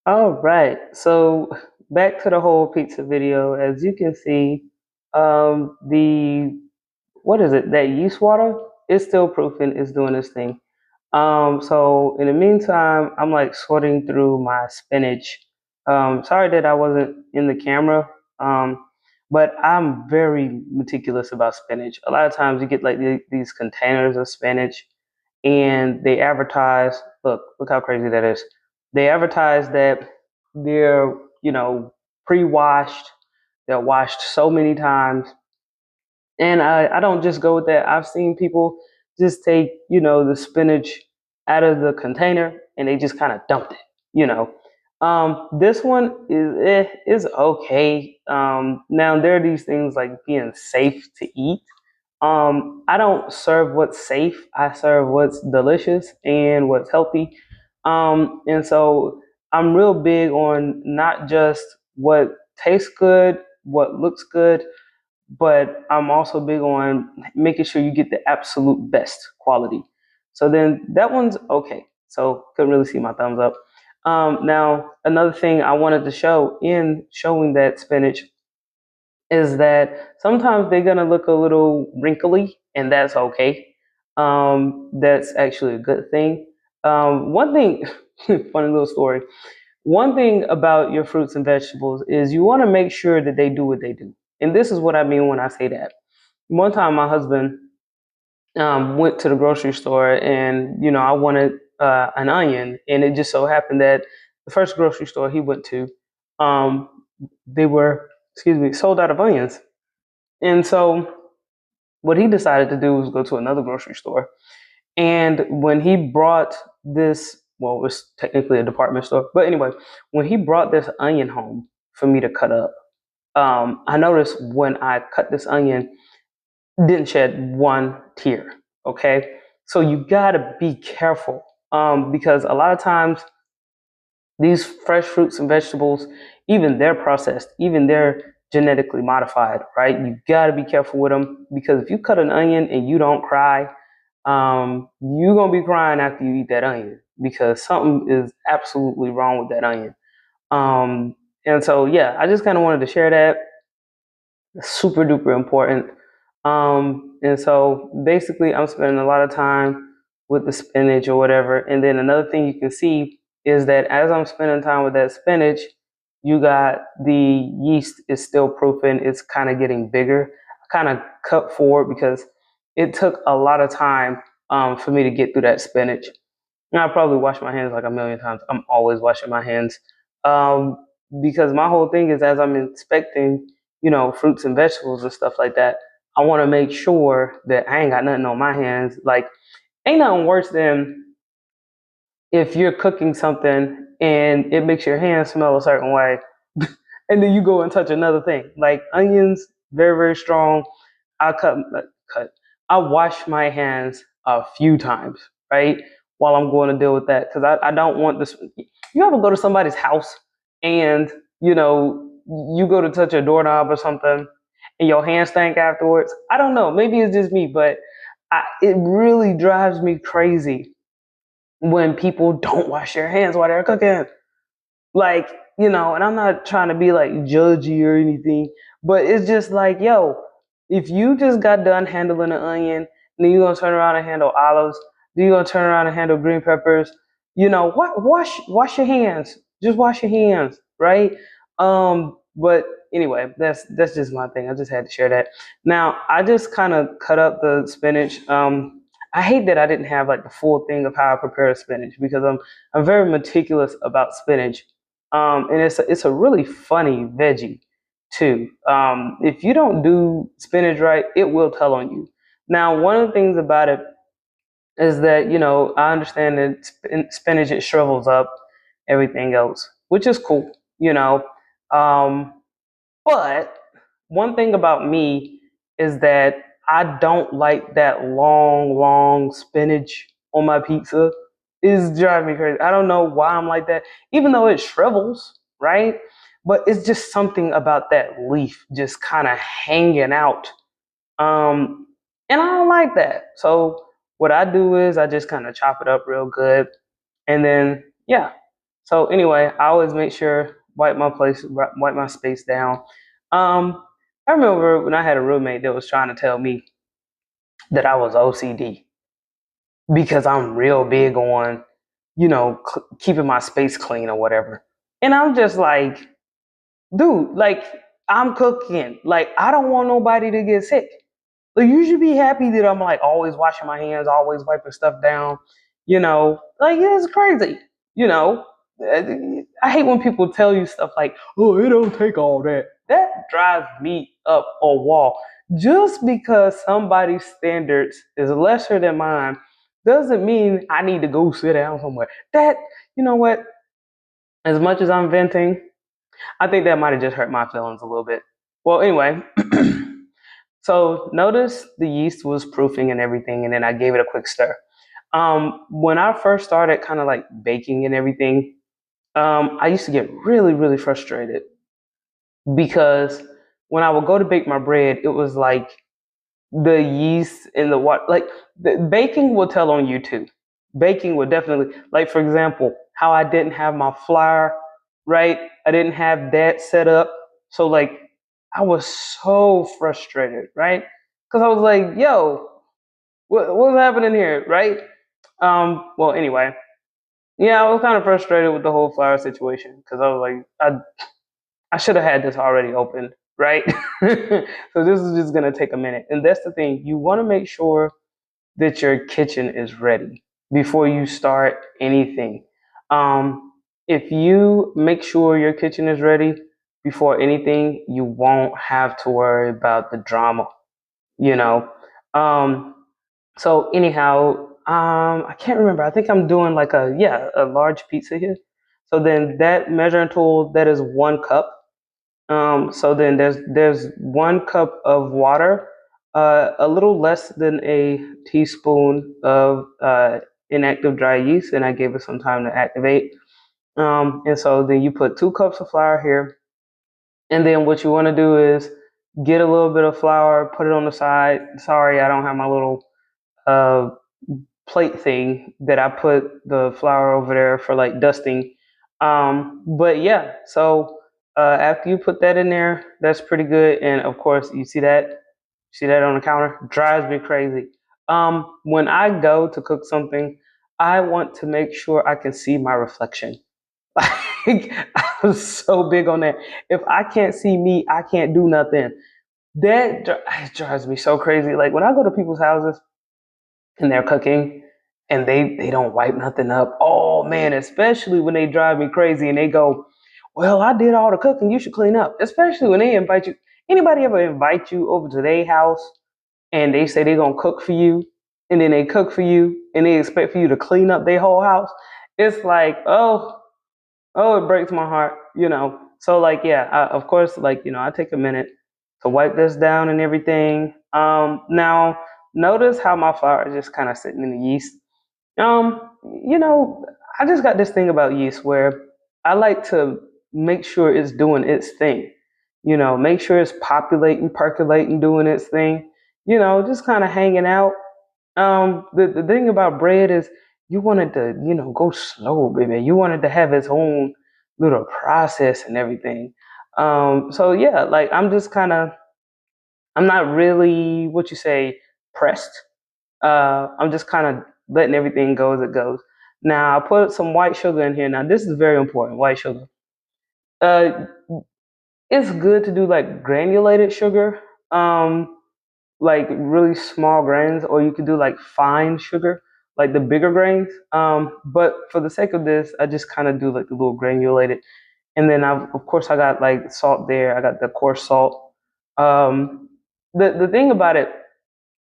All right. So back to the whole pizza video. As you can see, the what is it? That yeast water is still proofing, is doing this thing. So in the meantime, I'm like sorting through my spinach. Sorry that I wasn't in the camera. But I'm very meticulous about spinach. A lot of times you get like these containers of spinach and they advertise, look how crazy that is. They advertise that they're, pre-washed, they're washed so many times. And I don't just go with that. I've seen people just take, the spinach out of the container and they just kind of dump it, you know. This one is okay. Now there are these things like being safe to eat. I don't serve what's safe. I serve what's delicious and what's healthy. And so I'm real big on not just what tastes good, what looks good, but I'm also big on making sure you get the absolute best quality. So then that one's okay. So couldn't really see my thumbs up. Now another thing I wanted to show in showing that spinach is that sometimes they're gonna look a little wrinkly, and that's okay. That's actually a good thing. One thing, funny little story. One thing about your fruits and vegetables is you want to make sure that they do what they do. And this is what I mean when I say that. One time, my husband went to the grocery store, and I wanted an onion, and it just so happened that the first grocery store he went to, um, they were, excuse me, sold out of onions. And so what he decided to do was go to another grocery store. And when he brought this, well, it was technically a department store, but anyway, when he brought this onion home for me to cut up, I noticed when I cut this onion, didn't shed one tear. Okay, so you gotta be careful, because a lot of times these fresh fruits and vegetables, even they're processed, even they're genetically modified, right? You got to be careful with them because if you cut an onion and you don't cry, you're going to be crying after you eat that onion because something is absolutely wrong with that onion. Um, and so, yeah, I just kind of wanted to share that. It's super duper important. And so basically, I'm spending a lot of time with the spinach or whatever. And then another thing you can see is that as I'm spending time with that spinach, you got the yeast is still proofing. It's kind of getting bigger. I kind of cut forward because it took a lot of time for me to get through that spinach. And I probably wash my hands like a million times. I'm always washing my hands. Um, because my whole thing is as I'm inspecting, fruits and vegetables and stuff like that, I want to make sure that I ain't got nothing on my hands. Like, ain't nothing worse than if you're cooking something and it makes your hands smell a certain way, and then you go and touch another thing. Like onions, very, very strong. I cut. I wash my hands a few times, right? While I'm going to deal with that. Because I don't want this. You ever go to somebody's house and, you go to touch a doorknob or something and your hands stink afterwards? I don't know. Maybe it's just me, but it really drives me crazy when people don't wash their hands while they're cooking. Like, and I'm not trying to be like judgy or anything, but it's just like, yo, if you just got done handling an onion, and then you're gonna turn around and handle olives, then you're gonna turn around and handle green peppers, what wash your hands. Just wash your hands, right? But anyway, that's just my thing. I just had to share that. Now I just kind of cut up the spinach. I hate that I didn't have like the full thing of how I prepare spinach because I'm very meticulous about spinach. And it's a really funny veggie too. If you don't do spinach right, it will tell on you. Now, one of the things about it is that I understand that spinach it shrivels up everything else, which is cool. Um, but one thing about me is that I don't like that long, long spinach on my pizza. It's driving me crazy. I don't know why I'm like that, even though it shrivels, right? But it's just something about that leaf just kind of hanging out. Um, and I don't like that. So what I do is I just kind of chop it up real good. And then, yeah. So anyway, I always make sure wipe my space down. I remember when I had a roommate that was trying to tell me that I was OCD because I'm real big on, keeping my space clean or whatever. And I'm just like, dude, like I'm cooking. Like I don't want nobody to get sick. Like you should be happy that I'm like always washing my hands, always wiping stuff down. Like it's crazy. You know, I hate when people tell you stuff like, "Oh, it don't take all that." That drives me up a wall. Just because somebody's standards is lesser than mine doesn't mean I need to go sit down somewhere. That, you know what? As much as I'm venting, I think that might have just hurt my feelings a little bit. Well, anyway, so notice the yeast was proofing and everything, and then I gave it a quick stir. When I first started kind of like baking and everything, I used to get really, really frustrated because when I would go to bake my bread, it was like the yeast in the water. Like the baking will tell on you too. Baking would definitely, like for example, how I didn't have my flour, right? I didn't have that set up. So like I was so frustrated, right? Because I was like, yo, what's happening here, right? Well, anyway, yeah, I was kind of frustrated with the whole flour situation because I was like, I should have had this already open, right? So this is just gonna take a minute, and that's the thing. You want to make sure that your kitchen is ready before you start anything. If you make sure your kitchen is ready before anything, you won't have to worry about the drama, you know. Um, so anyhow, I can't remember. I think I'm doing like a large pizza here. So then that measuring tool, that is 1 cup. So then there's 1 cup of water, a little less than a teaspoon of inactive dry yeast, and I gave it some time to activate. And so then you put 2 cups of flour here, and then what you want to do is get a little bit of flour, put it on the side. Sorry, I don't have my little uh, plate thing that I put the flour over there for like dusting. But yeah, so after you put that in there, that's pretty good. And of course, see that on the counter, drives me crazy. When I go to cook something, I want to make sure I can see my reflection. Like I'm so big on that. If I can't see me, I can't do nothing. It drives me so crazy. Like when I go to people's houses and they're cooking and they don't wipe nothing up. Oh man, especially when they drive me crazy and they go, "Well, I did all the cooking, you should clean up." Especially when they invite you. Anybody ever invite you over to their house and they say they're gonna cook for you and then they cook for you and they expect for you to clean up their whole house? It's like, oh, it breaks my heart. So like, yeah, of course, like, I take a minute to wipe this down and everything. Now notice how my flour is just kind of sitting in the yeast. Um, you know, I just got this thing about yeast where I like to make sure it's doing its thing. Make sure it's populating, percolating, doing its thing. Just kind of hanging out. The thing about bread is you wanted to, go slow, baby. You wanted to have its own little process and everything. So yeah, like I'm not really what you say pressed. I'm just kind of letting everything go as it goes. Now I put some white sugar in here. Now this is very important. White sugar. Uh, it's good to do like granulated sugar. Like really small grains, or you could do like fine sugar, like the bigger grains. But for the sake of this, I just kind of do like the little granulated. And then of course I got like salt there. I got the coarse salt. The thing about it,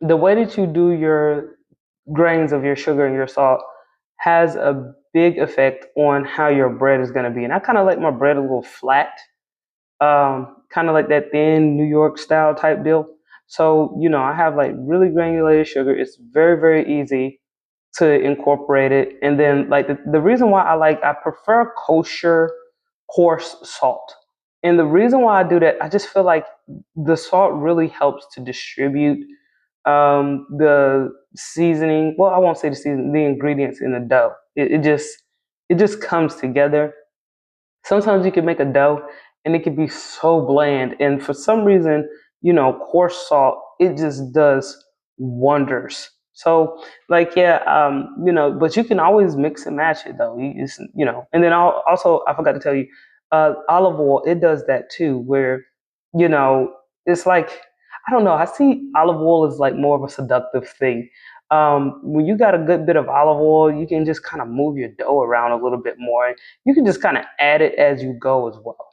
the way that you do your grains of your sugar and your salt has a big effect on how your bread is going to be. And I kind of like my bread a little flat, kind of like that thin New York style type deal. So, I have like really granulated sugar. It's very, very easy to incorporate it. And then like the reason why I prefer kosher coarse salt. And the reason why I do that, I just feel like the salt really helps to distribute the seasoning. Well, I won't say the seasoning, the ingredients in the dough. It just it just comes together. Sometimes you can make a dough and it can be so bland. And for some reason, coarse salt, it just does wonders. So, like, yeah, but you can always mix and match it though. And then also, I forgot to tell you, olive oil, it does that too, where, you know, it's like, I don't know, I see olive oil as like more of a seductive thing. When you got a good bit of olive oil, you can just kind of move your dough around a little bit more. You can just kind of add it as you go as well.